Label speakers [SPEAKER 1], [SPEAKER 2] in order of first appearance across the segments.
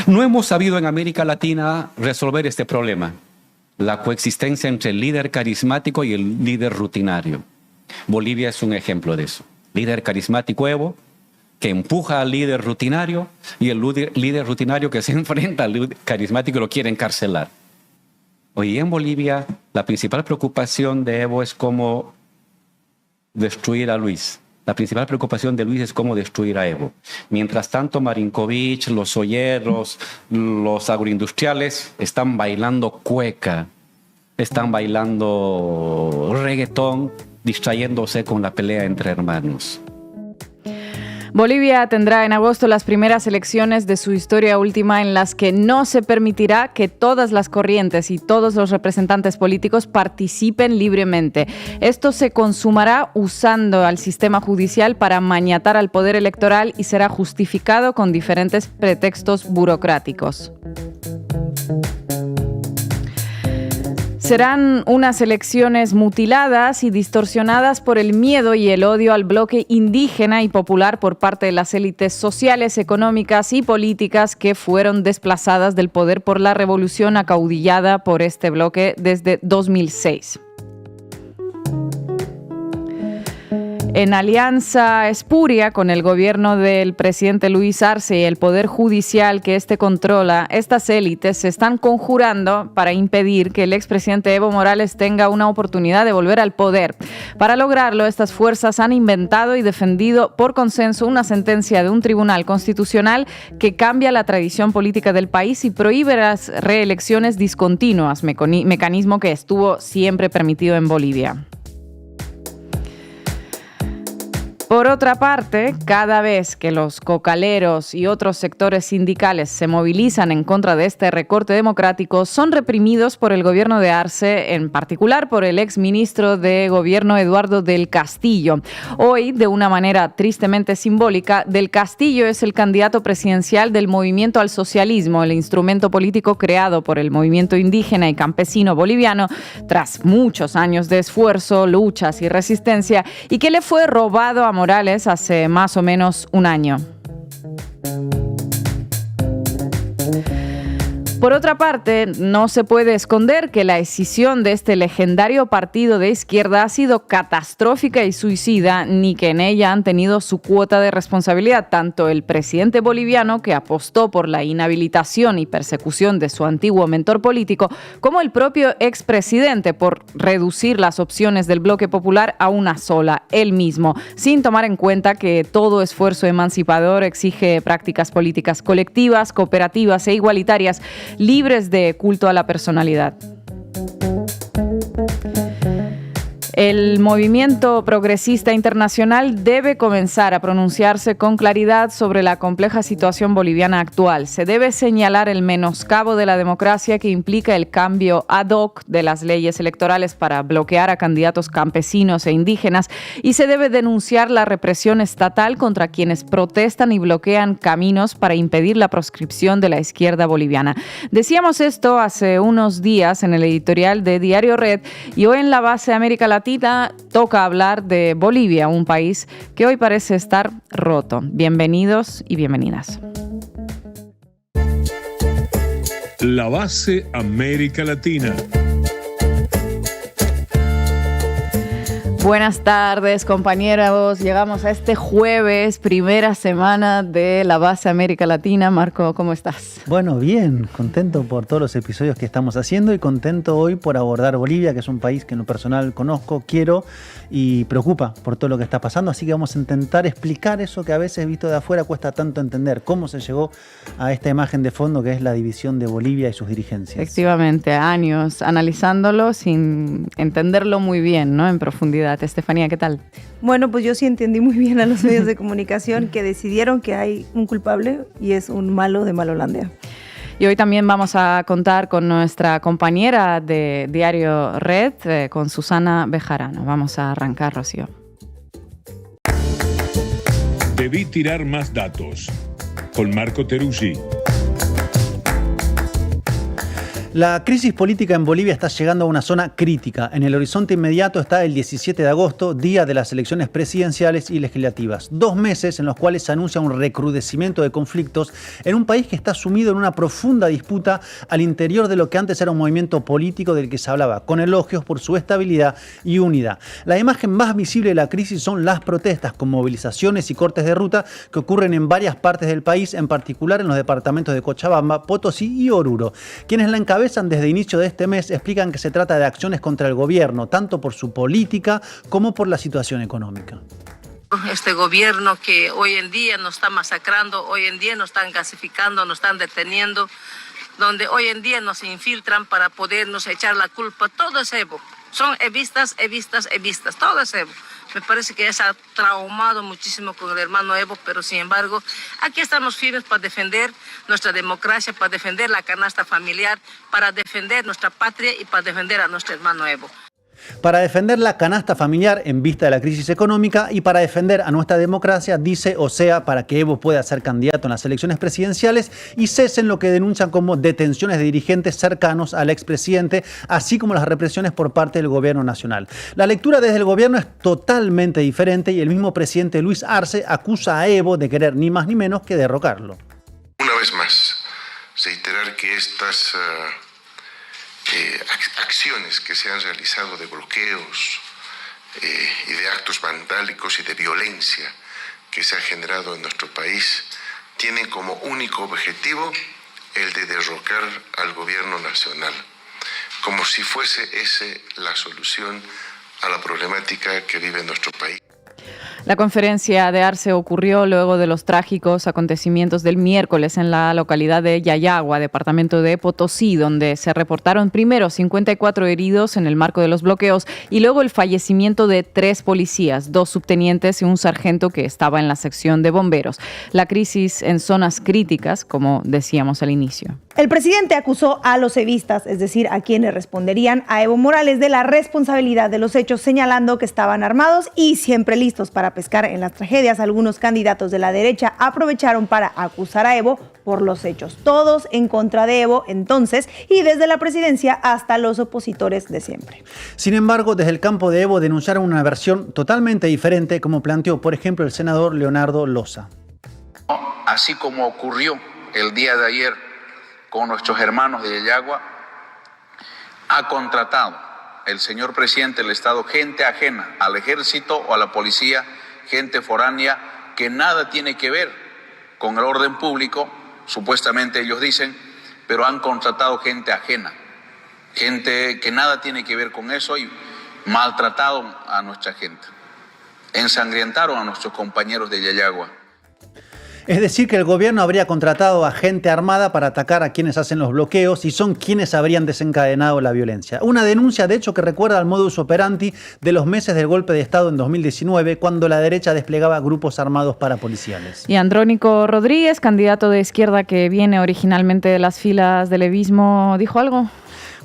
[SPEAKER 1] No hemos sabido en América Latina resolver este problema, la coexistencia entre el líder carismático y el líder rutinario. Bolivia es un ejemplo de eso. Líder carismático Evo, que empuja al líder rutinario, y el líder rutinario que se enfrenta al líder carismático y lo quiere encarcelar. Hoy en Bolivia la principal preocupación de Evo es cómo destruir a Luis. La principal preocupación de Luis es cómo destruir a Evo. Mientras tanto, Marinkovic, los olleros, los agroindustriales están bailando cueca, están bailando reggaetón, distrayéndose con la pelea entre hermanos.
[SPEAKER 2] Bolivia tendrá en agosto las primeras elecciones de su historia última en las que no se permitirá que todas las corrientes y todos los representantes políticos participen libremente. Esto se consumará usando al sistema judicial para maniatar al poder electoral y será justificado con diferentes pretextos burocráticos. Serán unas elecciones mutiladas y distorsionadas por el miedo y el odio al bloque indígena y popular por parte de las élites sociales, económicas y políticas que fueron desplazadas del poder por la revolución acaudillada por este bloque desde 2006. En alianza espuria con el gobierno del presidente Luis Arce y el poder judicial que éste controla, estas élites se están conjurando para impedir que el expresidente Evo Morales tenga una oportunidad de volver al poder. Para lograrlo, estas fuerzas han inventado y defendido por consenso una sentencia de un tribunal constitucional que cambia la tradición política del país y prohíbe las reelecciones discontinuas, mecanismo que estuvo siempre permitido en Bolivia. Por otra parte, cada vez que los cocaleros y otros sectores sindicales se movilizan en contra de este recorte democrático, son reprimidos por el gobierno de Arce, en particular por el exministro de Gobierno Eduardo del Castillo. Hoy, de una manera tristemente simbólica, del Castillo es el candidato presidencial del Movimiento al Socialismo, el instrumento político creado por el movimiento indígena y campesino boliviano tras muchos años de esfuerzo, luchas y resistencia, y que le fue robado a Morales hace más o menos un año. Por otra parte, no se puede esconder que la escisión de este legendario partido de izquierda ha sido catastrófica y suicida, ni que en ella han tenido su cuota de responsabilidad tanto el presidente boliviano, que apostó por la inhabilitación y persecución de su antiguo mentor político, como el propio expresidente por reducir las opciones del bloque popular a una sola, él mismo, sin tomar en cuenta que todo esfuerzo emancipador exige prácticas políticas colectivas, cooperativas e igualitarias, libres de culto a la personalidad. El movimiento progresista internacional debe comenzar a pronunciarse con claridad sobre la compleja situación boliviana actual. Se debe señalar el menoscabo de la democracia que implica el cambio ad hoc de las leyes electorales para bloquear a candidatos campesinos e indígenas, y se debe denunciar la represión estatal contra quienes protestan y bloquean caminos para impedir la proscripción de la izquierda boliviana. Decíamos esto hace unos días en el editorial de Diario Red, y hoy en la base de América Latina toca hablar de Bolivia, un país que hoy parece estar roto. Bienvenidos y bienvenidas.
[SPEAKER 3] La base América Latina.
[SPEAKER 2] Buenas tardes, compañeros. Llegamos a este jueves, primera semana de la base América Latina. Marco, ¿cómo estás?
[SPEAKER 4] Bueno, bien, contento por todos los episodios que estamos haciendo y contento hoy por abordar Bolivia, que es un país que en lo personal conozco, quiero y preocupa por todo lo que está pasando. Así que vamos a intentar explicar eso que a veces visto de afuera cuesta tanto entender, cómo se llegó a esta imagen de fondo que es la división de Bolivia y sus dirigencias.
[SPEAKER 2] Efectivamente, años analizándolo sin entenderlo muy bien, ¿no? En profundidad. Estefanía, ¿qué tal?
[SPEAKER 5] Bueno, pues yo sí entendí muy bien a los medios de comunicación que decidieron que hay un culpable y es un malo de Malolandia.
[SPEAKER 2] Y hoy también vamos a contar con nuestra compañera de Diario Red, con Susana Bejarano. Vamos a arrancar, Rocío.
[SPEAKER 3] Debí tirar más datos. Con Marco Teruggi.
[SPEAKER 4] La crisis política en Bolivia está llegando a una zona crítica. En el horizonte inmediato está el 17 de agosto, día de las elecciones presidenciales y legislativas. 2 meses en los cuales se anuncia un recrudecimiento de conflictos en un país que está sumido en una profunda disputa al interior de lo que antes era un movimiento político del que se hablaba con elogios por su estabilidad y unidad. La imagen más visible de la crisis son las protestas con movilizaciones y cortes de ruta que ocurren en varias partes del país, en particular en los departamentos de Cochabamba, Potosí y Oruro. Quienes la encabezan desde inicio de este mes explican que se trata de acciones contra el gobierno, tanto por su política como por la situación económica.
[SPEAKER 6] Este gobierno que hoy en día nos está masacrando, hoy en día nos están gasificando, nos están deteniendo, donde hoy en día nos infiltran para podernos echar la culpa. Todo es Evo. Son evistas, todo es Evo. Me parece que se ha traumado muchísimo con el hermano Evo, pero sin embargo, aquí estamos firmes para defender nuestra democracia, para defender la canasta familiar, para defender nuestra patria y para defender a nuestro hermano Evo.
[SPEAKER 4] Para defender la canasta familiar en vista de la crisis económica y para defender a nuestra democracia, dice, o sea, para que Evo pueda ser candidato en las elecciones presidenciales y cesen lo que denuncian como detenciones de dirigentes cercanos al expresidente, así como las represiones por parte del gobierno nacional. La lectura desde el gobierno es totalmente diferente y el mismo presidente Luis Arce acusa a Evo de querer ni más ni menos que derrocarlo.
[SPEAKER 7] Una vez más, reiterar que estas acciones que se han realizado de bloqueos y de actos vandálicos y de violencia que se ha generado en nuestro país tienen como único objetivo el de derrocar al gobierno nacional, como si fuese esa la solución a la problemática que vive nuestro país.
[SPEAKER 2] La conferencia de Arce ocurrió luego de los trágicos acontecimientos del miércoles en la localidad de Yayagua, departamento de Potosí, donde se reportaron primero 54 heridos en el marco de los bloqueos y luego el fallecimiento de 3 policías, 2 subtenientes y un sargento que estaba en la sección de bomberos. La crisis en zonas críticas, como decíamos al inicio.
[SPEAKER 5] El presidente acusó a los evistas, es decir, a quienes responderían a Evo Morales, de la responsabilidad de los hechos, señalando que estaban armados y siempre listos para pescar en las tragedias. Algunos candidatos de la derecha aprovecharon para acusar a Evo por los hechos. Todos en contra de Evo entonces, y desde la presidencia hasta los opositores de siempre.
[SPEAKER 4] Sin embargo, desde el campo de Evo denunciaron una versión totalmente diferente, como planteó, por ejemplo, el senador Leonardo Loza.
[SPEAKER 8] Así como ocurrió el día de ayer con nuestros hermanos de Yayagua, ha contratado el señor presidente del Estado gente ajena al ejército o a la policía, gente foránea que nada tiene que ver con el orden público, supuestamente ellos dicen, pero han contratado gente ajena, gente que nada tiene que ver con eso y maltrataron a nuestra gente, ensangrientaron a nuestros compañeros de Yayagua.
[SPEAKER 4] Es decir, que el gobierno habría contratado a gente armada para atacar a quienes hacen los bloqueos y son quienes habrían desencadenado la violencia. Una denuncia, de hecho, que recuerda al modus operandi de los meses del golpe de Estado en 2019, cuando la derecha desplegaba grupos armados parapoliciales.
[SPEAKER 2] Y Andrónico Rodríguez, candidato de izquierda que viene originalmente de las filas del evismo, ¿dijo algo?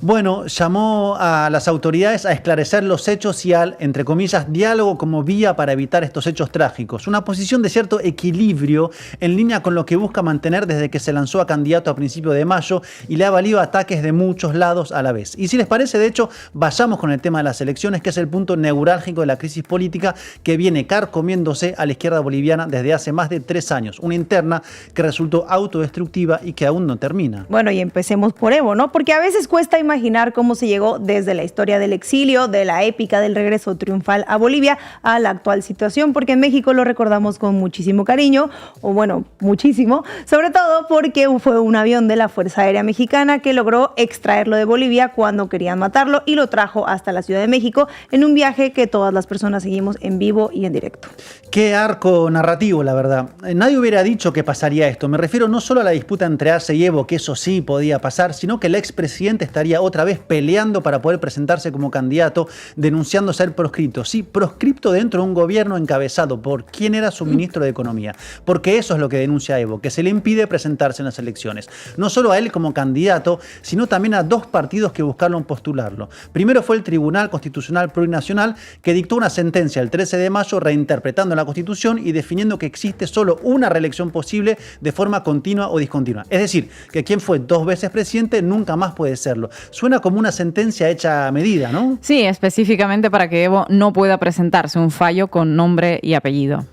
[SPEAKER 4] Bueno, llamó a las autoridades a esclarecer los hechos y al, entre comillas, diálogo como vía para evitar estos hechos trágicos. Una posición de cierto equilibrio en línea con lo que busca mantener desde que se lanzó a candidato a principios de mayo y le ha valido ataques de muchos lados a la vez. Y si les parece, de hecho, vayamos con el tema de las elecciones, que es el punto neurálgico de la crisis política que viene carcomiéndose a la izquierda boliviana desde hace más de 3 años. Una interna que resultó autodestructiva y que aún no termina.
[SPEAKER 5] Bueno, y empecemos por Evo, ¿no? Porque a veces cuesta imaginar cómo se llegó desde la historia del exilio, de la épica del regreso triunfal a Bolivia, a la actual situación, porque en México lo recordamos con muchísimo cariño, o bueno, muchísimo, sobre todo porque fue un avión de la Fuerza Aérea Mexicana que logró extraerlo de Bolivia cuando querían matarlo y lo trajo hasta la Ciudad de México en un viaje que todas las personas seguimos en vivo y en directo.
[SPEAKER 4] Qué arco narrativo, la verdad. Nadie hubiera dicho que pasaría esto. Me refiero no solo a la disputa entre Arce y Evo, que eso sí podía pasar, sino que el expresidente estaría Bolivia otra vez peleando para poder presentarse como candidato, denunciando ser proscripto. Sí, proscripto dentro de un gobierno encabezado por quien era su ministro de Economía. Porque eso es lo que denuncia Evo, que se le impide presentarse en las elecciones. No solo a él como candidato, sino también a dos partidos que buscaron postularlo. Primero fue el Tribunal Constitucional Plurinacional, que dictó una sentencia el 13 de mayo reinterpretando la Constitución y definiendo que existe solo una reelección posible de forma continua o discontinua. Es decir, que quien fue 2 veces presidente nunca más puede serlo. Suena como una sentencia hecha a medida, ¿no?
[SPEAKER 2] Sí, específicamente para que Evo no pueda presentarse, un fallo con nombre y apellido.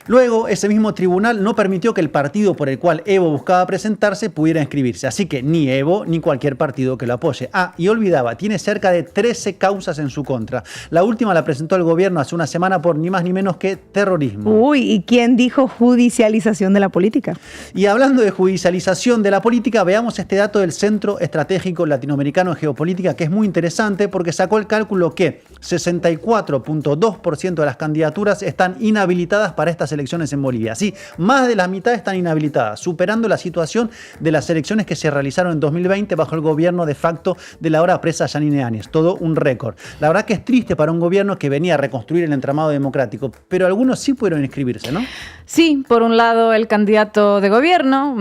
[SPEAKER 4] Luego, ese mismo tribunal no permitió que el partido por el cual Evo buscaba presentarse pudiera inscribirse. Así que ni Evo ni cualquier partido que lo apoye. Ah, y olvidaba, tiene cerca de 13 causas en su contra. La última la presentó el gobierno hace una semana por ni más ni menos que terrorismo.
[SPEAKER 5] Uy, ¿y quién dijo judicialización de la política?
[SPEAKER 4] Y hablando de judicialización de la política, veamos este dato del Centro Estratégico Latinoamericano de Geopolítica, que es muy interesante porque sacó el cálculo que 64.2% de las candidaturas están inhabilitadas para estas elecciones en Bolivia. Sí, más de la mitad están inhabilitadas, superando la situación de las elecciones que se realizaron en 2020 bajo el gobierno de facto de la ahora presa Yanine Áñez. Todo un récord. La verdad que es triste para un gobierno que venía a reconstruir el entramado democrático, pero algunos sí pudieron inscribirse, ¿no?
[SPEAKER 2] Sí, por un lado el candidato de gobierno,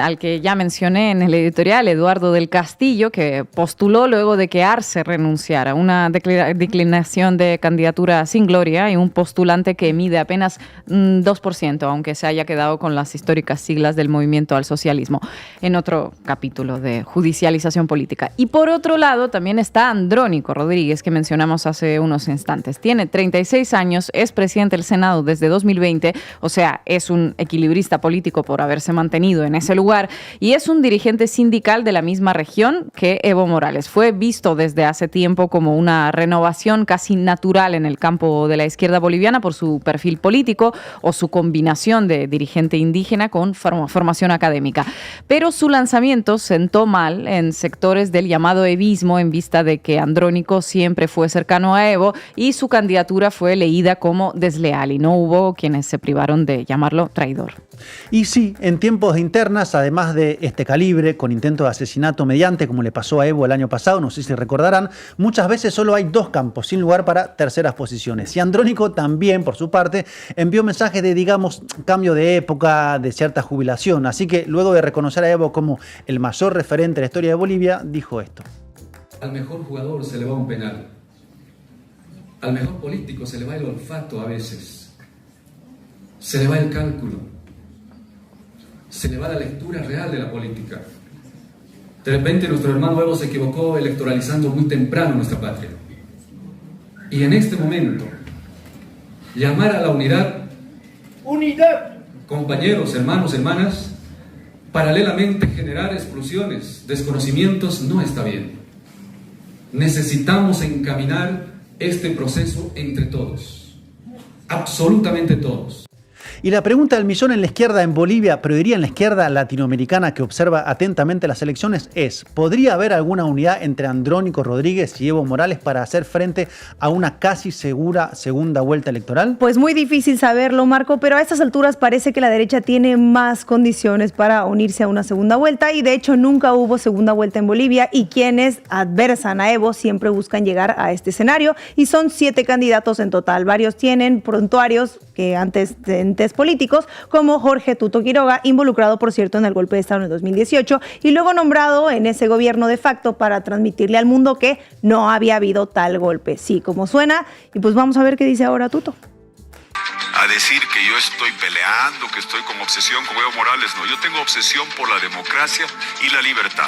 [SPEAKER 2] al que ya mencioné en el editorial, Eduardo del Castillo, que postuló luego de que Arce renunciara, una declinación de candidatura sin gloria y un postulante que mide apenas 2%, aunque se haya quedado con las históricas siglas del Movimiento al Socialismo, en otro capítulo de judicialización política. Y por otro lado también está Andrónico Rodríguez, que mencionamos hace unos instantes. Tiene 36 años, es presidente del Senado desde 2020, o sea, es un equilibrista político por haberse mantenido en ese lugar, y es un dirigente sindical de la misma región que Evo Morales. Fue visto desde hace tiempo como una renovación casi natural en el campo de la izquierda boliviana por su perfil político o su combinación de dirigente indígena con formación académica. Pero su lanzamiento sentó mal en sectores del llamado evismo en vista de que Andrónico siempre fue cercano a Evo y su candidatura fue leída como desleal y no hubo quienes se privaron de llamarlo traidor.
[SPEAKER 4] Y sí, en tiempos de internas, además de este calibre, con intento de asesinato mediante, como le pasó a Evo el año pasado, no sé si recordarán, muchas veces solo hay 2 campos, sin lugar para terceras posiciones. Y Andrónico también, por su parte, envió mensajes de, digamos, cambio de época, de cierta jubilación. Así que luego de reconocer a Evo como el mayor referente de la historia de Bolivia, dijo esto.
[SPEAKER 9] Al mejor jugador se le va un penal. Al mejor político se le va el olfato a veces. Se le va el cálculo. Se le va la lectura real de la política. De repente nuestro hermano Evo se equivocó electoralizando muy temprano nuestra patria. Y en este momento, llamar a la unidad, compañeros, hermanos, hermanas, paralelamente generar explosiones, desconocimientos, no está bien. Necesitamos encaminar este proceso entre todos, absolutamente todos.
[SPEAKER 4] Y la pregunta del millón en la izquierda en Bolivia, pero diría en la izquierda latinoamericana que observa atentamente las elecciones, es: ¿podría haber alguna unidad entre Andrónico Rodríguez y Evo Morales para hacer frente a una casi segura segunda vuelta electoral?
[SPEAKER 5] Pues muy difícil saberlo, Marco, pero a estas alturas parece que la derecha tiene más condiciones para unirse a una segunda vuelta, y de hecho nunca hubo segunda vuelta en Bolivia, y quienes adversan a Evo siempre buscan llegar a este escenario, y son 7 candidatos en total. Varios tienen prontuarios que antecedentes políticos, como Jorge Tuto Quiroga, involucrado, por cierto, en el golpe de Estado en el 2018, y luego nombrado en ese gobierno de facto para transmitirle al mundo que no había habido tal golpe. Sí, como suena, y pues vamos a ver qué dice ahora Tuto.
[SPEAKER 10] A decir que yo estoy peleando, que estoy con obsesión con Evo Morales, no, yo tengo obsesión por la democracia y la libertad.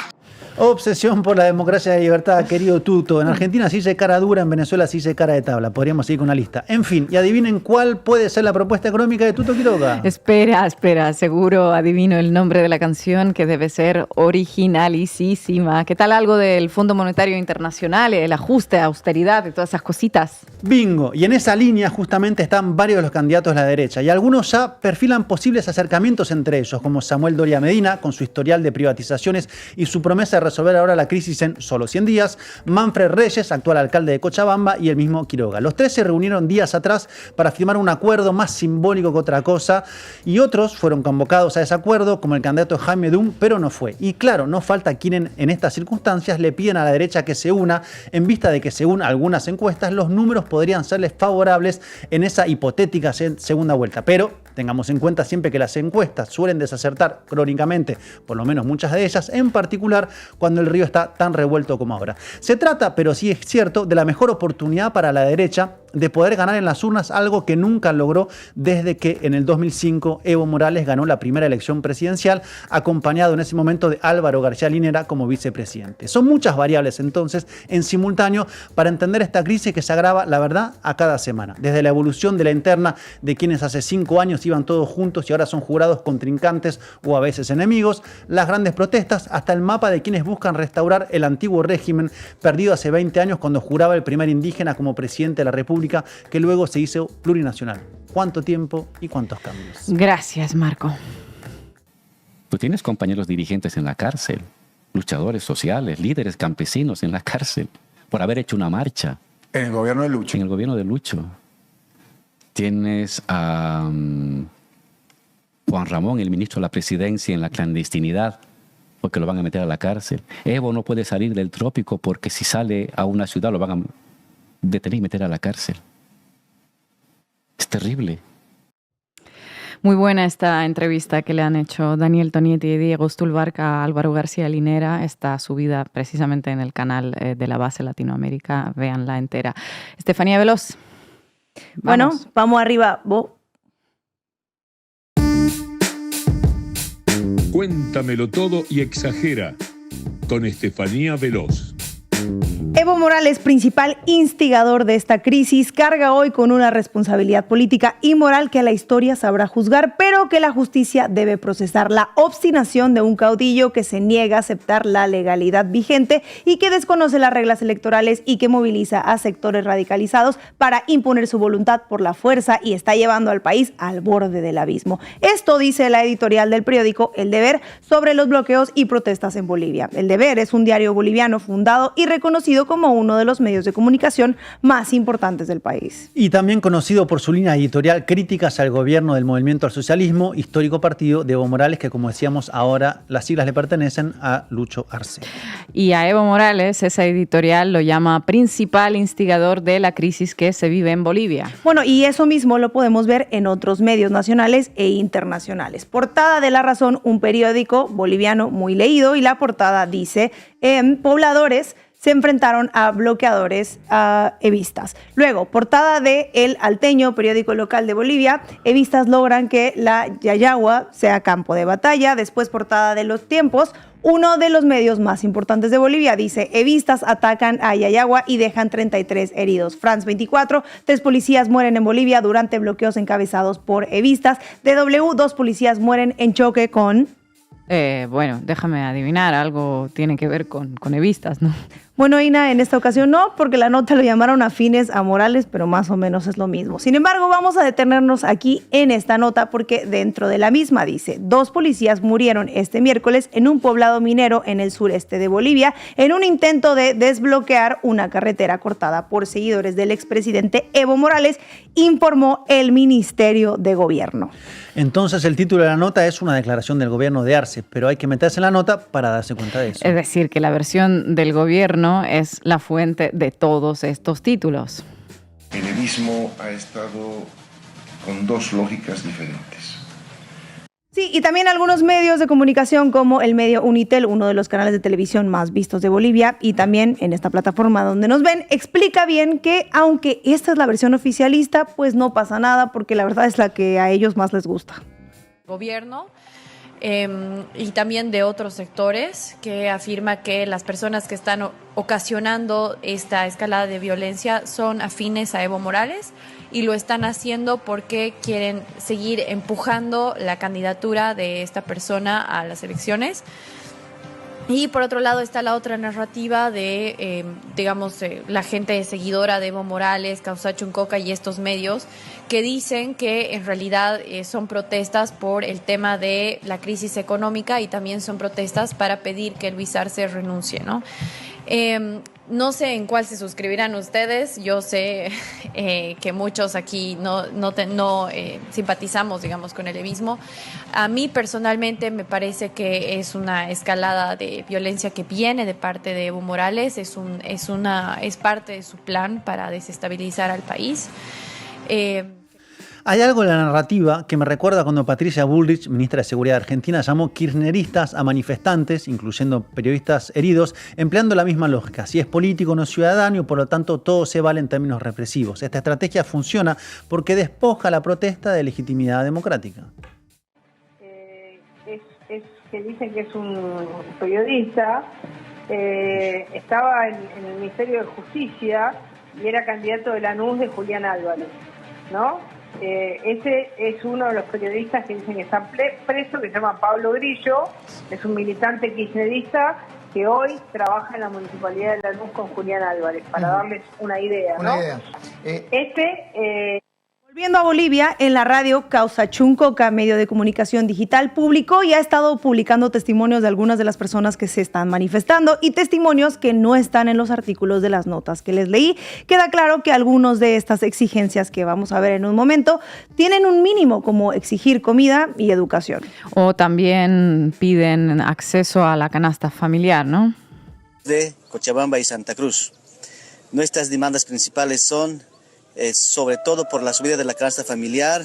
[SPEAKER 4] Obsesión por la democracia y la libertad, querido Tuto. En Argentina se dice cara dura, en Venezuela se dice cara de tabla. Podríamos seguir con la lista. En fin, y adivinen cuál puede ser la propuesta económica de Tuto Quiroga.
[SPEAKER 2] Espera, seguro adivino el nombre de la canción, que debe ser originalísima. ¿Qué tal algo del Fondo Monetario Internacional, el ajuste, austeridad y todas esas cositas?
[SPEAKER 4] Bingo. Y en esa línea justamente están varios de los candidatos de la derecha, y algunos ya perfilan posibles acercamientos entre ellos, como Samuel Doria Medina, con su historial de privatizaciones y su promesa de resolver ahora la crisis en solo 100 días, Manfred Reyes, actual alcalde de Cochabamba, y el mismo Quiroga. Los tres se reunieron días atrás para firmar un acuerdo más simbólico que otra cosa, y otros fueron convocados a ese acuerdo, como el candidato Jaime Dum, pero no fue. Y claro, no falta quien en estas circunstancias le piden a la derecha que se una, en vista de que según algunas encuestas los números podrían serles favorables en esa hipotética segunda vuelta. Pero tengamos en cuenta siempre que las encuestas suelen desacertar crónicamente, por lo menos muchas de ellas, en particular cuando el río está tan revuelto como ahora. Se trata, pero sí es cierto, de la mejor oportunidad para la derecha de poder ganar en las urnas, algo que nunca logró desde que en el 2005 Evo Morales ganó la primera elección presidencial, acompañado en ese momento de Álvaro García Linera como vicepresidente. Son muchas variables entonces en simultáneo para entender esta crisis que se agrava, la verdad, a cada semana. Desde la evolución de la interna de quienes hace 5 años iban todos juntos y ahora son jurados contrincantes o a veces enemigos, las grandes protestas, hasta el mapa de quienes buscan restaurar el antiguo régimen perdido hace 20 años cuando juraba el primer indígena como presidente de la República, que luego se hizo plurinacional. ¿Cuánto tiempo y cuántos cambios?
[SPEAKER 2] Gracias, Marco.
[SPEAKER 1] Tú tienes compañeros dirigentes en la cárcel, luchadores sociales, líderes campesinos en la cárcel, por haber hecho una marcha.
[SPEAKER 11] En el gobierno de Lucho.
[SPEAKER 1] En el gobierno de Lucho. Tienes a Juan Ramón, el ministro de la presidencia, en la clandestinidad, porque lo van a meter a la cárcel. Evo no puede salir del trópico porque si sale a una ciudad lo van a detener y meter a la cárcel. Es terrible.
[SPEAKER 2] Muy buena esta entrevista que le han hecho Daniel Tonietti y Diego Stulbark a Álvaro García Linera. Está subida precisamente en el canal de la Base Latinoamérica. Véanla entera. Estefanía Veloz.
[SPEAKER 5] Bueno, vamos arriba.
[SPEAKER 3] Cuéntamelo todo y exagera con Estefanía Veloz.
[SPEAKER 5] Evo Morales, principal instigador de esta crisis, carga hoy con una responsabilidad política y moral que la historia sabrá juzgar, pero que la justicia debe procesar. La obstinación de un caudillo que se niega a aceptar la legalidad vigente y que desconoce las reglas electorales y que moviliza a sectores radicalizados para imponer su voluntad por la fuerza y está llevando al país al borde del abismo. Esto dice la editorial del periódico El Deber sobre los bloqueos y protestas en Bolivia. El Deber es un diario boliviano fundado y reconocido como uno de los medios de comunicación más importantes del país.
[SPEAKER 4] Y también conocido por su línea editorial críticas al gobierno del Movimiento al Socialismo, histórico partido de Evo Morales, que como decíamos ahora las siglas le pertenecen a Lucho Arce.
[SPEAKER 2] Y a Evo Morales, esa editorial lo llama principal instigador de la crisis que se vive en Bolivia.
[SPEAKER 5] Bueno, y eso mismo lo podemos ver en otros medios nacionales e internacionales. Portada de La Razón, un periódico boliviano muy leído, y la portada dice, pobladores se enfrentaron a bloqueadores evistas. Luego, portada de El Alteño, periódico local de Bolivia, evistas logran que la Yayagua sea campo de batalla. Después, portada de Los Tiempos, uno de los medios más importantes de Bolivia, dice, evistas atacan a Yayagua y dejan 33 heridos. France 24, 3 policías mueren en Bolivia durante bloqueos encabezados por evistas. DW, 2 policías mueren en choque con...
[SPEAKER 2] Bueno, déjame adivinar, algo tiene que ver con evistas, ¿no?
[SPEAKER 5] Bueno, Ina, en esta ocasión no, porque la nota lo llamaron afines a Morales, pero más o menos es lo mismo. Sin embargo, vamos a detenernos aquí en esta nota porque dentro de la misma dice, 2 policías murieron este miércoles en un poblado minero en el sureste de Bolivia en un intento de desbloquear una carretera cortada por seguidores del expresidente Evo Morales, informó el Ministerio de Gobierno.
[SPEAKER 4] Entonces el título de la nota es una declaración del gobierno de Arce, pero hay que meterse en la nota para darse cuenta de eso.
[SPEAKER 2] Es decir, que la versión del gobierno es la fuente de todos estos títulos.
[SPEAKER 7] El evismo ha estado con 2 lógicas diferentes.
[SPEAKER 5] Sí, y también algunos medios de comunicación como el medio Unitel, uno de los canales de televisión más vistos de Bolivia, y también en esta plataforma donde nos ven, explica bien que aunque esta es la versión oficialista, pues no pasa nada porque la verdad es la que a ellos más les gusta.
[SPEAKER 12] Gobierno y también de otros sectores que afirma que las personas que están ocasionando esta escalada de violencia son afines a Evo Morales y lo están haciendo porque quieren seguir empujando la candidatura de esta persona a las elecciones. Y por otro lado está la otra narrativa de, la gente seguidora de Evo Morales, Causa Chuncoca y estos medios que dicen que en realidad son protestas por el tema de la crisis económica y también son protestas para pedir que Luis Arce renuncie, ¿no? No sé en cuál se suscribirán ustedes. Yo sé que muchos aquí no simpatizamos, digamos, con el evismo. A mí personalmente me parece que es una escalada de violencia que viene de parte de Evo Morales. Es parte de su plan para desestabilizar al país.
[SPEAKER 4] Hay algo en la narrativa que me recuerda cuando Patricia Bullrich, ministra de Seguridad argentina, llamó kirchneristas a manifestantes, incluyendo periodistas heridos, empleando la misma lógica. Si es político, no es ciudadano y por lo tanto todo se vale en términos represivos. Esta estrategia funciona porque despoja la protesta de legitimidad democrática.
[SPEAKER 11] Es que dicen que es un periodista, estaba en el Ministerio de Justicia y era candidato de Lanús de Julián Álvarez, ¿no? Ese es uno de los periodistas que dicen que está preso, que se llama Pablo Grillo, es un militante kirchnerista que hoy trabaja en la Municipalidad de Lanús con Julián Álvarez, para darles una idea, ¿no?
[SPEAKER 5] Volviendo a Bolivia, en la radio Causa Chuncoca, medio de comunicación digital, publicó y ha estado publicando testimonios de algunas de las personas que se están manifestando y testimonios que no están en los artículos de las notas que les leí. Queda claro que algunos de estas exigencias que vamos a ver en un momento tienen un mínimo, como exigir comida y educación.
[SPEAKER 2] O también piden acceso a la canasta familiar, ¿no?
[SPEAKER 13] De Cochabamba y Santa Cruz. Nuestras demandas principales son sobre todo por la subida de la canasta familiar.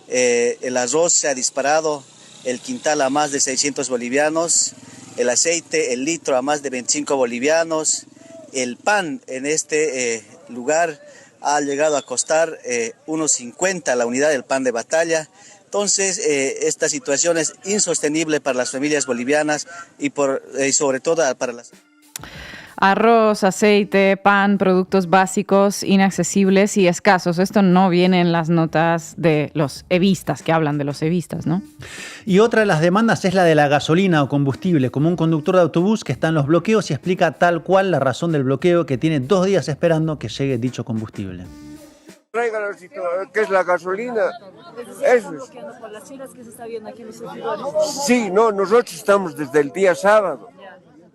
[SPEAKER 13] El arroz se ha disparado, el quintal a más de 600 bolivianos, el aceite, el litro a más de 25 bolivianos, el pan en este lugar ha llegado a costar unos 50 la unidad del pan de batalla. Entonces, esta situación es insostenible para las familias bolivianas y sobre todo para las...
[SPEAKER 2] Arroz, aceite, pan, productos básicos, inaccesibles y escasos. Esto no viene en las notas de los evistas, que hablan de los evistas, ¿no?
[SPEAKER 4] Y otra de las demandas es la de la gasolina o combustible, como un conductor de autobús que está en los bloqueos y explica tal cual la razón del bloqueo, que tiene 2 días esperando que llegue dicho combustible.
[SPEAKER 14] ¿Qué es la gasolina? Eso es. Sí, no, nosotros estamos desde el día sábado.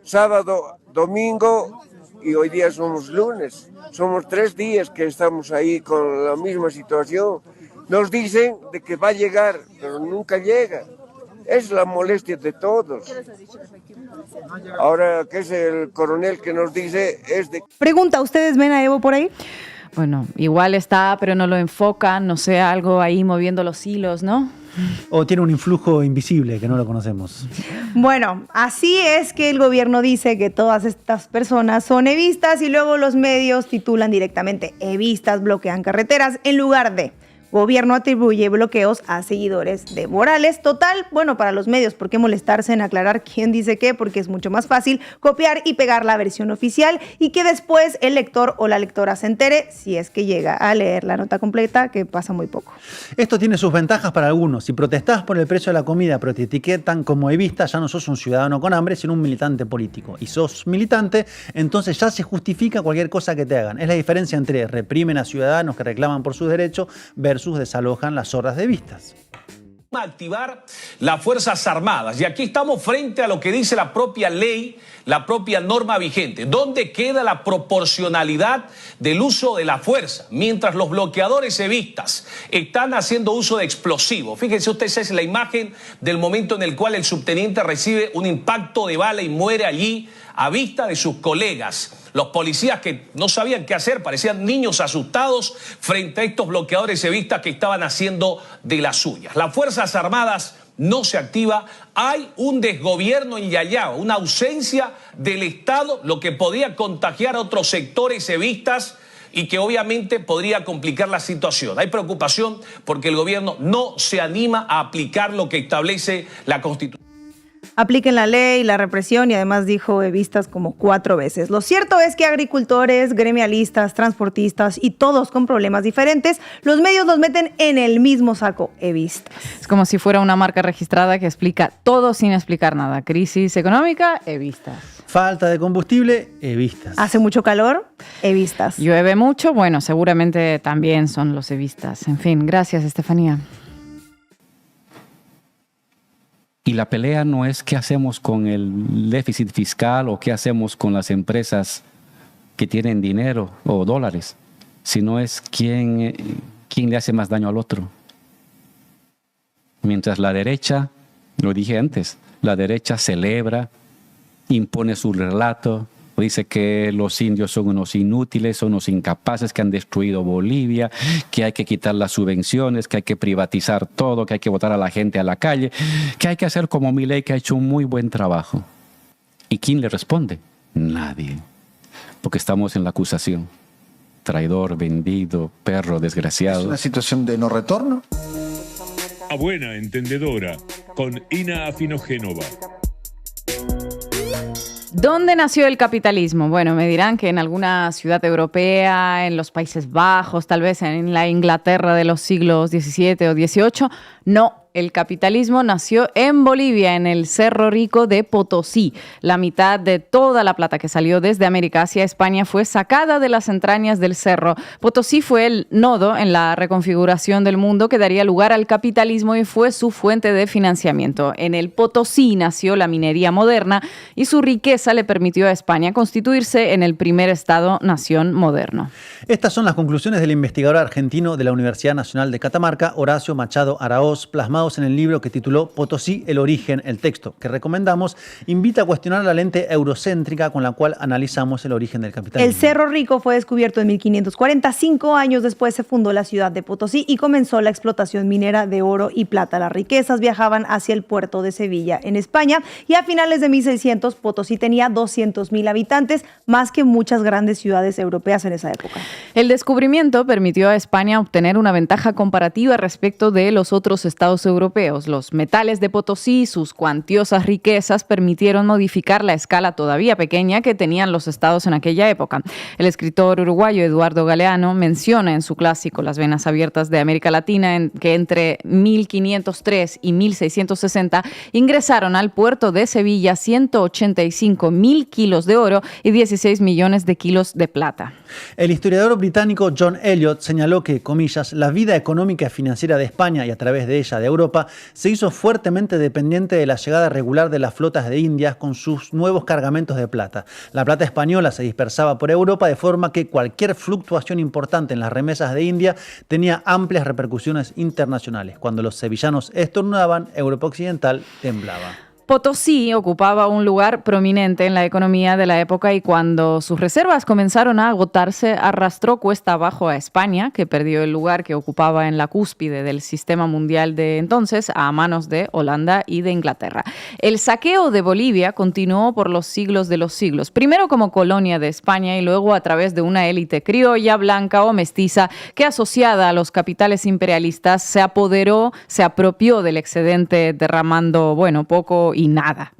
[SPEAKER 14] Sábado, domingo y hoy día somos lunes. Somos 3 días que estamos ahí con la misma situación. Nos dicen de que va a llegar, pero nunca llega. Es la molestia de todos. Ahora, ¿qué es el coronel que nos dice?
[SPEAKER 5] Pregunta, ¿ustedes ven a Evo por ahí?
[SPEAKER 2] Bueno, igual está, pero no lo enfocan, no sé, algo ahí moviendo los hilos, ¿no?
[SPEAKER 4] O tiene un influjo invisible que no lo conocemos.
[SPEAKER 5] Bueno, así es que el gobierno dice que todas estas personas son evistas y luego los medios titulan directamente evistas bloquean carreteras en lugar de gobierno atribuye bloqueos a seguidores de Morales. Total, bueno, para los medios, ¿por qué molestarse en aclarar quién dice qué? Porque es mucho más fácil copiar y pegar la versión oficial y que después el lector o la lectora se entere, si es que llega a leer la nota completa, que pasa muy poco.
[SPEAKER 4] Esto tiene sus ventajas para algunos. Si protestás por el precio de la comida, pero te etiquetan como evista, ya no sos un ciudadano con hambre, sino un militante político. Y sos militante, entonces ya se justifica cualquier cosa que te hagan. Es la diferencia entre reprimen a ciudadanos que reclaman por sus derechos versus desalojan las hordas de vistas.
[SPEAKER 15] Activar las Fuerzas Armadas. Y aquí estamos frente a lo que dice la propia ley, la propia norma vigente. ¿Dónde queda la proporcionalidad del uso de la fuerza? Mientras los bloqueadores evistas están haciendo uso de explosivos. Fíjense ustedes, esa es la imagen del momento en el cual el subteniente recibe un impacto de bala y muere allí a vista de sus colegas. Los policías que no sabían qué hacer, parecían niños asustados frente a estos bloqueadores evistas que estaban haciendo de las suyas. Las Fuerzas Armadas no se activa, hay un desgobierno en Yayao, una ausencia del Estado, lo que podría contagiar a otros sectores evistas y que obviamente podría complicar la situación. Hay preocupación porque el gobierno no se anima a aplicar lo que establece la Constitución.
[SPEAKER 5] Apliquen la ley, la represión y además dijo evistas como 4 veces. Lo cierto es que agricultores, gremialistas, transportistas y todos con problemas diferentes, los medios los meten en el mismo saco, evistas.
[SPEAKER 2] Es como si fuera una marca registrada que explica todo sin explicar nada. Crisis económica, evistas.
[SPEAKER 4] Falta de combustible, evistas.
[SPEAKER 5] Hace mucho calor, evistas.
[SPEAKER 2] Llueve mucho, bueno, seguramente también son los evistas. En fin, gracias, Estefanía.
[SPEAKER 1] Y la pelea no es qué hacemos con el déficit fiscal o qué hacemos con las empresas que tienen dinero o dólares, sino es quién le hace más daño al otro. Mientras la derecha, lo dije antes, la derecha celebra, impone su relato, dice que los indios son unos inútiles, son unos incapaces que han destruido Bolivia, que hay que quitar las subvenciones, que hay que privatizar todo, que hay que botar a la gente a la calle, que hay que hacer como Milei, que ha hecho un muy buen trabajo. ¿Y quién le responde? Nadie. Porque estamos en la acusación. Traidor, vendido, perro, desgraciado.
[SPEAKER 16] ¿Es una situación de no retorno?
[SPEAKER 3] A buena entendedora, con Ina Afinogénova.
[SPEAKER 2] ¿Dónde nació el capitalismo? Bueno, me dirán que en alguna ciudad europea, en los Países Bajos, tal vez en la Inglaterra de los siglos XVII o XVIII. No, el capitalismo nació en Bolivia, en el Cerro Rico de Potosí. La mitad de toda la plata que salió desde América hacia España fue sacada de las entrañas del cerro. Potosí fue el nodo en la reconfiguración del mundo que daría lugar al capitalismo y fue su fuente de financiamiento. En el Potosí nació la minería moderna y su riqueza le permitió a España constituirse en el primer Estado-nación moderno.
[SPEAKER 4] Estas son las conclusiones del investigador argentino de la Universidad Nacional de Catamarca, Horacio Machado Araoz, plasmados en el libro que tituló Potosí, el origen. El texto que recomendamos invita a cuestionar la lente eurocéntrica con la cual analizamos el origen del capitalismo.
[SPEAKER 5] El Cerro Rico fue descubierto en 1540. 5 años después se fundó la ciudad de Potosí y comenzó la explotación minera de oro y plata. Las riquezas viajaban hacia el puerto de Sevilla, en España, y a finales de 1600 Potosí tenía 200.000 habitantes, más que muchas grandes ciudades europeas en esa época.
[SPEAKER 2] El descubrimiento permitió a España obtener una ventaja comparativa respecto de los otros estados europeos. Los metales de Potosí y sus cuantiosas riquezas permitieron modificar la escala todavía pequeña que tenían los estados en aquella época. El escritor uruguayo Eduardo Galeano menciona en su clásico Las venas abiertas de América Latina que entre 1503 y 1660 ingresaron al puerto de Sevilla 185.000 kilos de oro y 16 millones de kilos de plata.
[SPEAKER 4] El historiador británico John Elliot señaló que, comillas, la vida económica y financiera de España y a través de ella de Europa se hizo fuertemente dependiente de la llegada regular de las flotas de Indias con sus nuevos cargamentos de plata. La plata española se dispersaba por Europa de forma que cualquier fluctuación importante en las remesas de India tenía amplias repercusiones internacionales. Cuando los sevillanos estornudaban, Europa Occidental temblaba.
[SPEAKER 2] Potosí ocupaba un lugar prominente en la economía de la época y cuando sus reservas comenzaron a agotarse, arrastró cuesta abajo a España, que perdió el lugar que ocupaba en la cúspide del sistema mundial de entonces a manos de Holanda y de Inglaterra. El saqueo de Bolivia continuó por los siglos de los siglos, primero como colonia de España y luego a través de una élite criolla, blanca o mestiza que, asociada a los capitales imperialistas, se apropió del excedente derramando, poco y nada.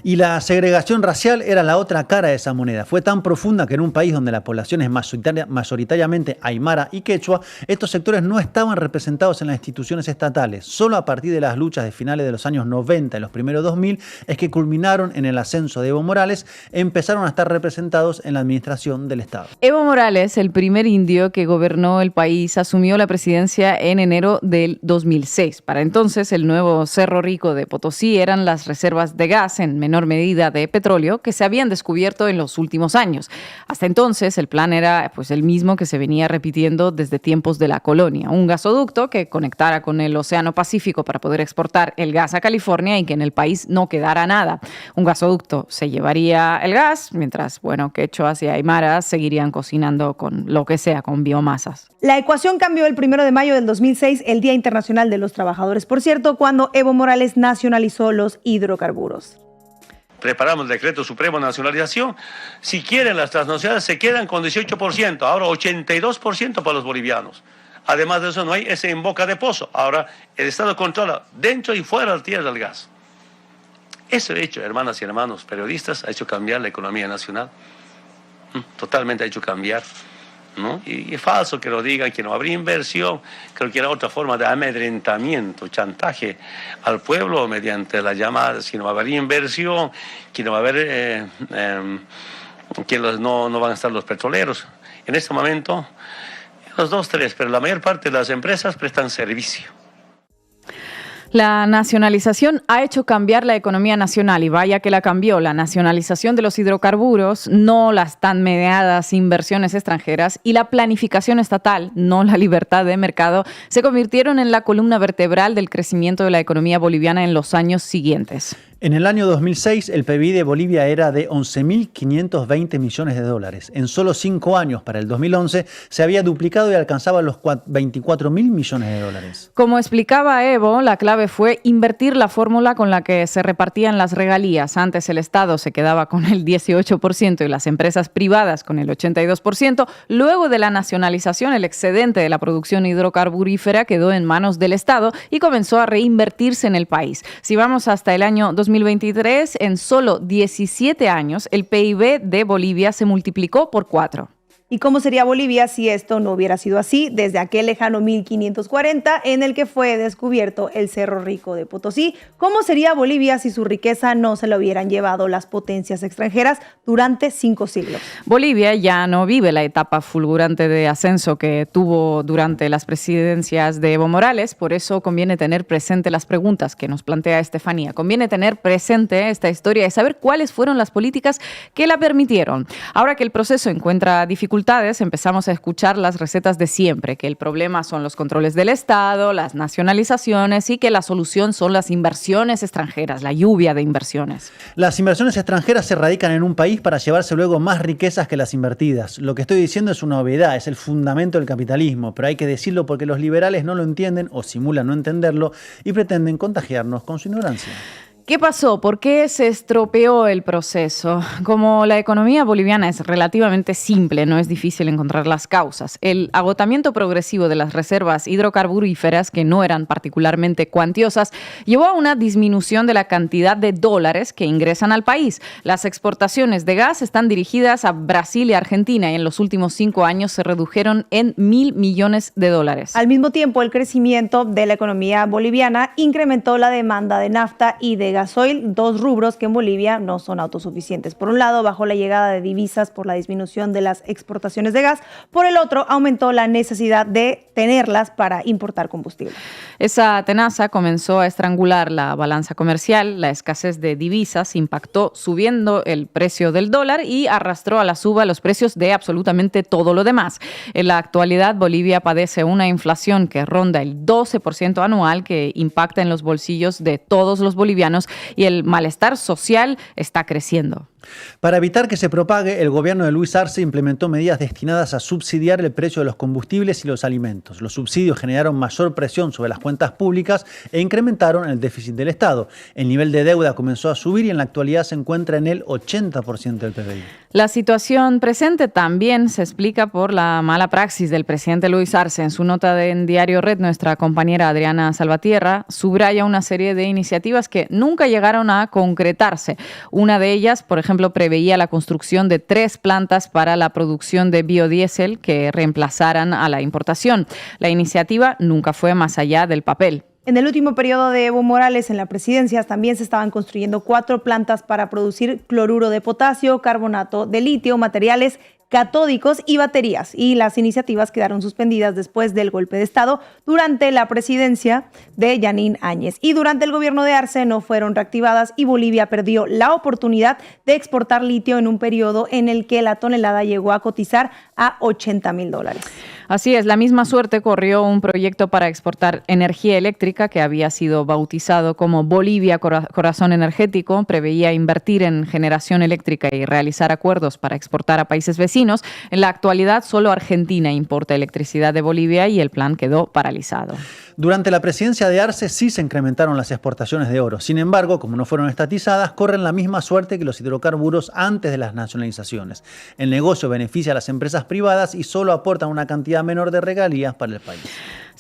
[SPEAKER 4] Y la segregación racial era la otra cara de esa moneda. Fue tan profunda que en un país donde la población es mayoritariamente aymara y quechua, estos sectores no estaban representados en las instituciones estatales. Solo a partir de las luchas de finales de los años 90 y los primeros 2000 es que culminaron en el ascenso de Evo Morales, empezaron a estar representados en la administración del Estado.
[SPEAKER 2] Evo Morales, el primer indio que gobernó el país, asumió la presidencia en enero del 2006. Para entonces, el nuevo Cerro Rico de Potosí eran las reservas de gas, en menor medida de petróleo, que se habían descubierto en los últimos años. Hasta entonces el plan era el mismo que se venía repitiendo desde tiempos de la colonia, un gasoducto que conectara con el Océano Pacífico para poder exportar el gas a California y que en el país no quedara nada. Un gasoducto se llevaría el gas, mientras, quechuas y aymaras seguirían cocinando con lo que sea, con biomasas.
[SPEAKER 5] La ecuación cambió el 1 de mayo del 2006, el Día Internacional de los Trabajadores, por cierto, cuando Evo Morales nacionalizó los hidrocarburos.
[SPEAKER 17] Preparamos el decreto supremo de nacionalización. Si quieren, las transnacionales se quedan con 18%, ahora 82% para los bolivianos. Además de eso, no hay ese en boca de pozo. Ahora el Estado controla dentro y fuera de la tierra del gas. Eso ha hecho, hermanas y hermanos periodistas, ha hecho cambiar la economía nacional. Totalmente ha hecho cambiar, ¿no? Y es falso que lo digan, que no habría inversión. Creo que era otra forma de amedrentamiento, chantaje al pueblo mediante las llamadas, que no va a haber inversión, que no va a haber, que no van a estar los petroleros. En este momento, los 2, 3, pero la mayor parte de las empresas prestan servicio.
[SPEAKER 2] La nacionalización ha hecho cambiar la economía nacional y vaya que la cambió. La nacionalización de los hidrocarburos, no las tan mediadas inversiones extranjeras y la planificación estatal, no la libertad de mercado, se convirtieron en la columna vertebral del crecimiento de la economía boliviana en los años siguientes.
[SPEAKER 4] En el año 2006, el PBI de Bolivia era de 11.520 millones de dólares. En solo 5 años, para el 2011, se había duplicado y alcanzaba los 24.000 millones de dólares.
[SPEAKER 2] Como explicaba Evo, la clave fue invertir la fórmula con la que se repartían las regalías. Antes el Estado se quedaba con el 18% y las empresas privadas con el 82%. Luego de la nacionalización, el excedente de la producción hidrocarburífera quedó en manos del Estado y comenzó a reinvertirse en el país. Si vamos hasta el año 2023, en solo 17 años, el PIB de Bolivia se multiplicó por 4.
[SPEAKER 5] ¿Y cómo sería Bolivia si esto no hubiera sido así desde aquel lejano 1540 en el que fue descubierto el Cerro Rico de Potosí? ¿Cómo sería Bolivia si su riqueza no se la hubieran llevado las potencias extranjeras durante 5 siglos?
[SPEAKER 2] Bolivia ya no vive la etapa fulgurante de ascenso que tuvo durante las presidencias de Evo Morales, por eso conviene tener presente las preguntas que nos plantea Estefanía. Conviene tener presente esta historia y saber cuáles fueron las políticas que la permitieron. Ahora que el proceso encuentra dificultades, empezamos a escuchar las recetas de siempre, que el problema son los controles del Estado, las nacionalizaciones y que la solución son las inversiones extranjeras, la lluvia de inversiones.
[SPEAKER 4] Las inversiones extranjeras se radican en un país para llevarse luego más riquezas que las invertidas. Lo que estoy diciendo es una obviedad, es el fundamento del capitalismo, pero hay que decirlo porque los liberales no lo entienden o simulan no entenderlo y pretenden contagiarnos con su ignorancia.
[SPEAKER 2] ¿Qué pasó? ¿Por qué se estropeó el proceso? Como la economía boliviana es relativamente simple, no es difícil encontrar las causas. El agotamiento progresivo de las reservas hidrocarburíferas, que no eran particularmente cuantiosas, llevó a una disminución de la cantidad de dólares que ingresan al país. Las exportaciones de gas están dirigidas a Brasil y Argentina y en los últimos 5 años se redujeron en 1.000 millones de dólares.
[SPEAKER 5] Al mismo tiempo, el crecimiento de la economía boliviana incrementó la demanda de nafta y de gasoil, 2 rubros que en Bolivia no son autosuficientes. Por un lado, bajó la llegada de divisas por la disminución de las exportaciones de gas. Por el otro, aumentó la necesidad de tenerlas para importar combustible.
[SPEAKER 2] Esa tenaza comenzó a estrangular la balanza comercial. La escasez de divisas impactó subiendo el precio del dólar y arrastró a la suba los precios de absolutamente todo lo demás. En la actualidad, Bolivia padece una inflación que ronda el 12% anual, que impacta en los bolsillos de todos los bolivianos, y el malestar social está creciendo.
[SPEAKER 4] Para evitar que se propague, el gobierno de Luis Arce implementó medidas destinadas a subsidiar el precio de los combustibles y los alimentos. Los subsidios generaron mayor presión sobre las cuentas públicas e incrementaron el déficit del Estado. El nivel de deuda comenzó a subir y en la actualidad se encuentra en el 80% del PBI.
[SPEAKER 2] La situación presente también se explica por la mala praxis del presidente Luis Arce. En su nota en Diario Red, nuestra compañera Adriana Salvatierra subraya una serie de iniciativas que nunca llegaron a concretarse. Una de ellas, por ejemplo, preveía la construcción de 3 plantas para la producción de biodiesel que reemplazaran a la importación. La iniciativa nunca fue más allá del papel.
[SPEAKER 5] En el último periodo de Evo Morales en la presidencia también se estaban construyendo 4 plantas para producir cloruro de potasio, carbonato de litio, materiales catódicos y baterías, y las iniciativas quedaron suspendidas después del golpe de Estado durante la presidencia de Yanín Áñez. Y durante el gobierno de Arce no fueron reactivadas y Bolivia perdió la oportunidad de exportar litio en un periodo en el que la tonelada llegó a cotizar a $80.000.
[SPEAKER 2] Así es, la misma suerte corrió un proyecto para exportar energía eléctrica que había sido bautizado como Bolivia Corazón Energético. Preveía invertir en generación eléctrica y realizar acuerdos para exportar a países vecinos. En la actualidad, solo Argentina importa electricidad de Bolivia y el plan quedó paralizado.
[SPEAKER 4] Durante la presidencia de Arce sí se incrementaron las exportaciones de oro. Sin embargo, como no fueron estatizadas, corren la misma suerte que los hidrocarburos antes de las nacionalizaciones. El negocio beneficia a las empresas privadas y solo aportan una cantidad menor de regalías para el país.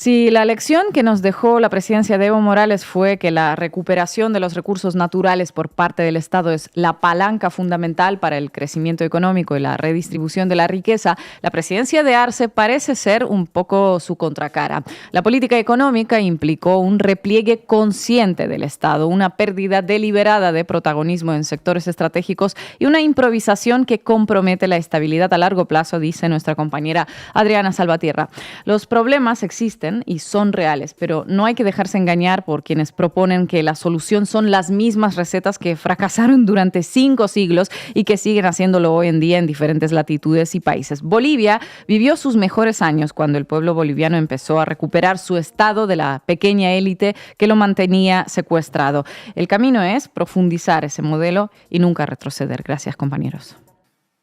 [SPEAKER 2] Si la lección que nos dejó la presidencia de Evo Morales fue que la recuperación de los recursos naturales por parte del Estado es la palanca fundamental para el crecimiento económico y la redistribución de la riqueza, la presidencia de Arce parece ser un poco su contracara. La política económica implicó un repliegue consciente del Estado, una pérdida deliberada de protagonismo en sectores estratégicos y una improvisación que compromete la estabilidad a largo plazo, dice nuestra compañera Adriana Salvatierra. Los problemas existen y son reales, pero no hay que dejarse engañar por quienes proponen que la solución son las mismas recetas que fracasaron durante 5 siglos y que siguen haciéndolo hoy en día en diferentes latitudes y países. Bolivia vivió sus mejores años cuando el pueblo boliviano empezó a recuperar su estado de la pequeña élite que lo mantenía secuestrado. El camino es profundizar ese modelo y nunca retroceder. Gracias, compañeros.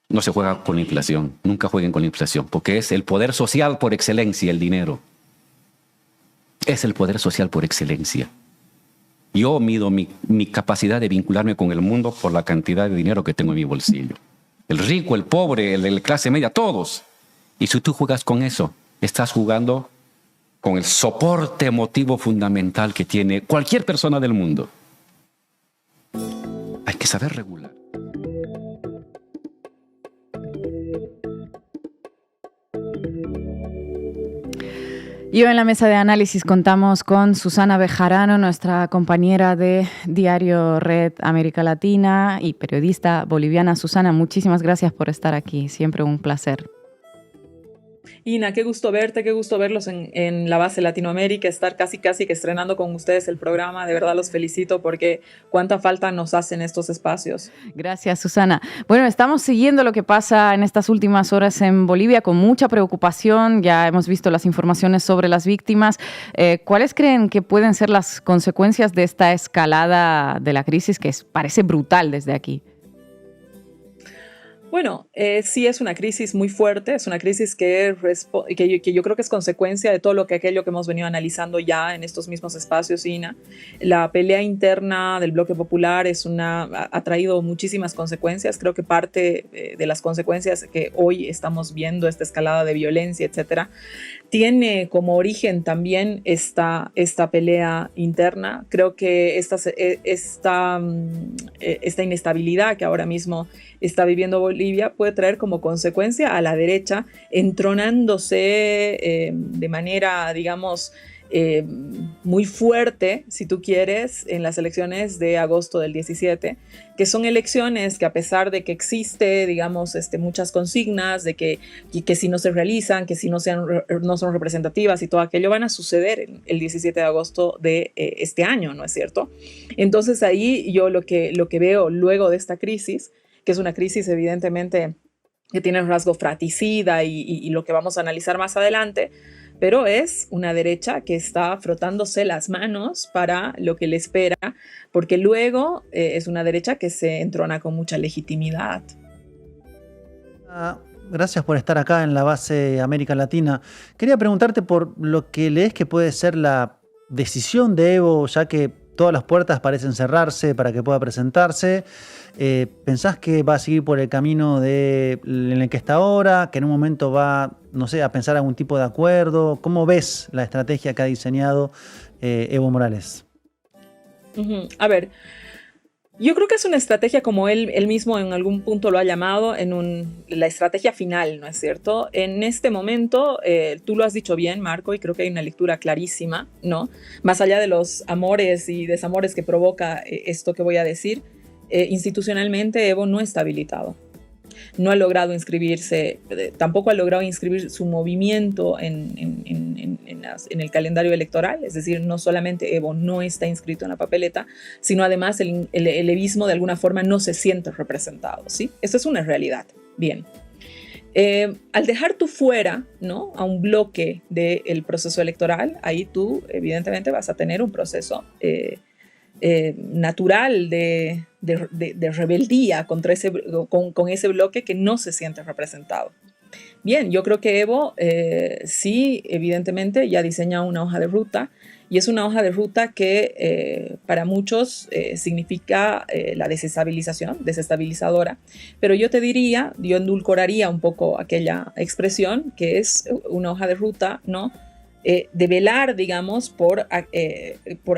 [SPEAKER 1] No se juega con la inflación, nunca jueguen con la inflación, porque es el poder social por excelencia, el dinero. Es el poder social por excelencia. Yo mido mi capacidad de vincularme con el mundo por la cantidad de dinero que tengo en mi bolsillo. El rico, el pobre, el de la clase media, todos. Y si tú juegas con eso, estás jugando con el soporte emotivo fundamental que tiene cualquier persona del mundo. Hay que saber regular.
[SPEAKER 2] Y hoy en la mesa de análisis contamos con Susana Bejarano, nuestra compañera de Diario Red América Latina y periodista boliviana. Susana, muchísimas gracias por estar aquí. Siempre un placer.
[SPEAKER 16] Ina, qué gusto verte, qué gusto verlos en la base Latinoamérica, estar casi que estrenando con ustedes el programa. De verdad los felicito porque cuánta falta nos hacen estos espacios.
[SPEAKER 2] Gracias, Susana. Bueno, estamos siguiendo lo que pasa en estas últimas horas en Bolivia con mucha preocupación. Ya hemos visto las informaciones sobre las víctimas. ¿Cuáles creen que pueden ser las consecuencias de esta escalada de la crisis que parece brutal desde aquí?
[SPEAKER 16] Bueno, sí es una crisis muy fuerte, es una crisis que yo creo que es consecuencia de todo aquello que hemos venido analizando ya en estos mismos espacios, Ina. La pelea interna del bloque popular ha traído muchísimas consecuencias. Creo que parte de las consecuencias que hoy estamos viendo, esta escalada de violencia, etcétera, tiene como origen también esta pelea interna. Creo que esta inestabilidad que ahora mismo está viviendo Bolivia puede traer como consecuencia a la derecha entronándose de manera, digamos, muy fuerte, si tú quieres, en las elecciones de agosto del 17, que son elecciones que a pesar de que existe, digamos, muchas consignas de que si no se realizan, que si no son representativas y todo aquello van a suceder el 17 de agosto de este año, ¿no es cierto? Entonces ahí yo lo que veo luego de esta crisis, que es una crisis evidentemente que tiene un rasgo fratricida y lo que vamos a analizar más adelante, pero es una derecha que está frotándose las manos para lo que le espera, porque luego es una derecha que se entrona con mucha legitimidad.
[SPEAKER 4] Gracias por estar acá en la base América Latina. Quería preguntarte por lo que lees que puede ser la decisión de Evo, ya que todas las puertas parecen cerrarse para que pueda presentarse. ¿Pensás que va a seguir por el camino en el que está ahora? ¿Que en un momento va, no sé, a pensar algún tipo de acuerdo? ¿Cómo ves la estrategia que ha diseñado Evo Morales?
[SPEAKER 16] A ver, yo creo que es una estrategia como él mismo en algún punto lo ha llamado, la estrategia final, ¿no es cierto? En este momento, tú lo has dicho bien, Marco, y creo que hay una lectura clarísima, ¿no? Más allá de los amores y desamores que provoca esto que voy a decir, institucionalmente Evo no está habilitado. No ha logrado inscribirse, tampoco ha logrado inscribir su movimiento en el calendario electoral, es decir, no solamente Evo no está inscrito en la papeleta, sino además el evismo de alguna forma no se siente representado, ¿sí? Esto es una realidad. Bien. Al dejar tú fuera, ¿no?, a un bloque del proceso electoral, ahí tú evidentemente vas a tener un proceso natural de rebeldía contra con ese bloque que no se siente representado. Bien, yo creo que Evo sí, evidentemente, ya diseña una hoja de ruta, y es una hoja de ruta que para muchos significa la desestabilizadora, pero yo endulcoraría un poco aquella expresión, que es una hoja de ruta, ¿no?, de velar, digamos, por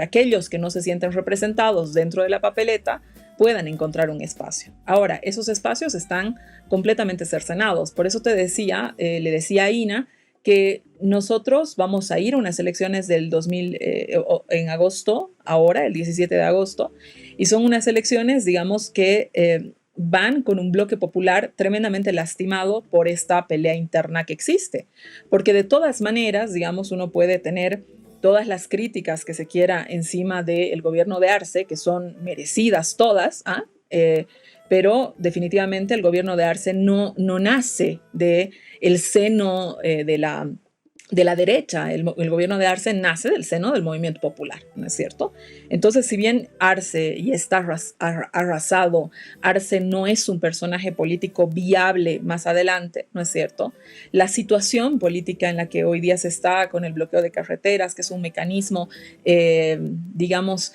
[SPEAKER 16] aquellos que no se sienten representados dentro de la papeleta puedan encontrar un espacio. Ahora, esos espacios están completamente cercenados. Por eso te decía, le decía a Ina, que nosotros vamos a ir a unas elecciones en agosto, ahora, el 17 de agosto, y son unas elecciones, digamos, que van con un bloque popular tremendamente lastimado por esta pelea interna que existe. Porque de todas maneras, digamos, uno puede tener todas las críticas que se quiera encima del gobierno de Arce, que son merecidas todas, pero definitivamente el gobierno de Arce no nace del seno de la derecha. El gobierno de Arce nace del seno del movimiento popular, ¿no es cierto? Entonces, si bien Arce ya está arrasado, Arce no es un personaje político viable más adelante, ¿no es cierto? La situación política en la que hoy día se está con el bloqueo de carreteras, que es un mecanismo, digamos,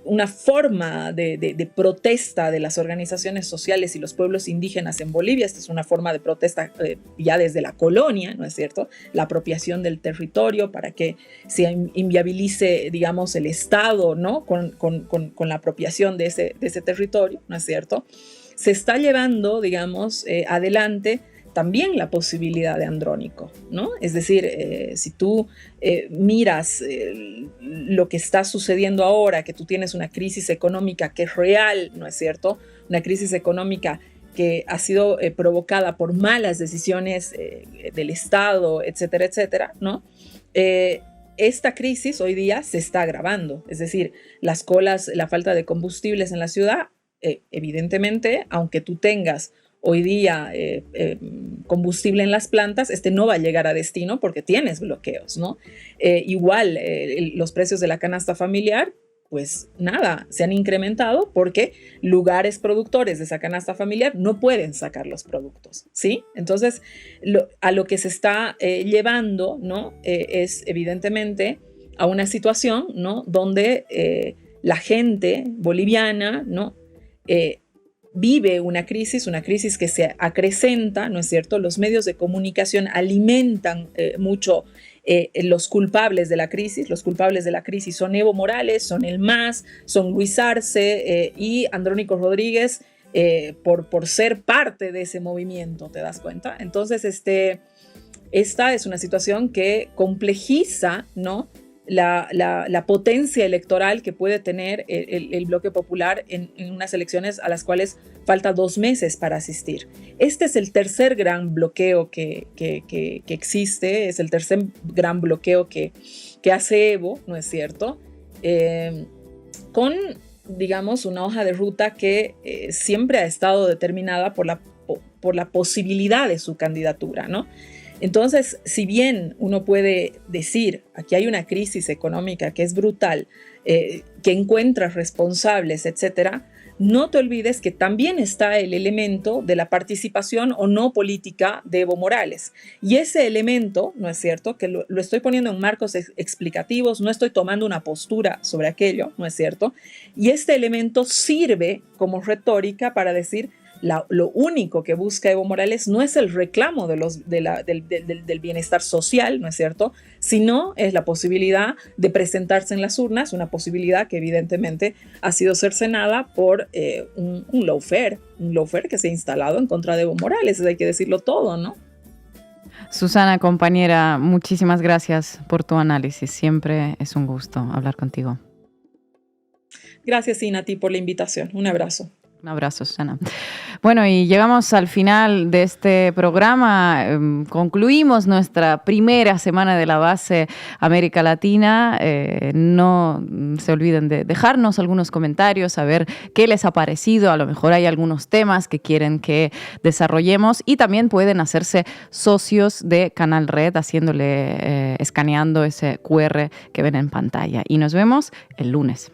[SPEAKER 16] una forma de protesta de las organizaciones sociales y los pueblos indígenas en Bolivia. Esta es una forma de protesta ya desde la colonia, ¿no es cierto? La apropiación del territorio para que se inviabilice, digamos, el Estado, ¿no? Con la apropiación de ese territorio, ¿no es cierto? Se está llevando, digamos, adelante también la posibilidad de Andrónico, ¿no? Es decir, si tú miras lo que está sucediendo ahora, que tú tienes una crisis económica que es real, ¿no es cierto? Una crisis económica que ha sido provocada por malas decisiones del Estado, etcétera, etcétera, ¿no? Esta crisis hoy día se está agravando, es decir, las colas, la falta de combustibles en la ciudad, evidentemente, aunque tú tengas hoy día combustible en las plantas, no va a llegar a destino porque tienes bloqueos, ¿no? Igual los precios de la canasta familiar, pues nada, se han incrementado porque lugares productores de esa canasta familiar no pueden sacar los productos, ¿sí? Entonces, a lo que se está llevando, ¿no? Es evidentemente a una situación, ¿no? Donde la gente boliviana, ¿no? Vive una crisis que se acrecenta, ¿no es cierto? Los medios de comunicación alimentan mucho los culpables de la crisis. Los culpables de la crisis son Evo Morales, son el MAS, son Luis Arce y Andrónico Rodríguez por ser parte de ese movimiento, ¿te das cuenta? Entonces, esta es una situación que complejiza, ¿no? La potencia electoral que puede tener el bloque popular en unas elecciones a las cuales falta 2 meses para asistir. Este es el tercer gran bloqueo que existe, es el tercer gran bloqueo que hace Evo, ¿no es cierto? Con, digamos, una hoja de ruta que siempre ha estado determinada por la posibilidad de su candidatura, ¿no? Entonces, si bien uno puede decir, aquí hay una crisis económica que es brutal, que encuentra responsables, etcétera, no te olvides que también está el elemento de la participación o no política de Evo Morales. Y ese elemento, ¿no es cierto?, que lo estoy poniendo en marcos explicativos, no estoy tomando una postura sobre aquello, ¿no es cierto? Y este elemento sirve como retórica para decir, lo único que busca Evo Morales no es el reclamo del bienestar social, ¿no es cierto?, sino es la posibilidad de presentarse en las urnas, una posibilidad que evidentemente ha sido cercenada por un lawfare que se ha instalado en contra de Evo Morales, hay que decirlo todo, ¿no?
[SPEAKER 2] Susana, compañera, muchísimas gracias por tu análisis. Siempre es un gusto hablar contigo.
[SPEAKER 16] Gracias, Ina, a ti por la invitación. Un abrazo.
[SPEAKER 2] Un abrazo, Susana. Bueno, y llegamos al final de este programa. Concluimos nuestra primera semana de la base América Latina. No se olviden de dejarnos algunos comentarios, a ver qué les ha parecido. A lo mejor hay algunos temas que quieren que desarrollemos y también pueden hacerse socios de Canal Red escaneando ese QR que ven en pantalla. Y nos vemos el lunes.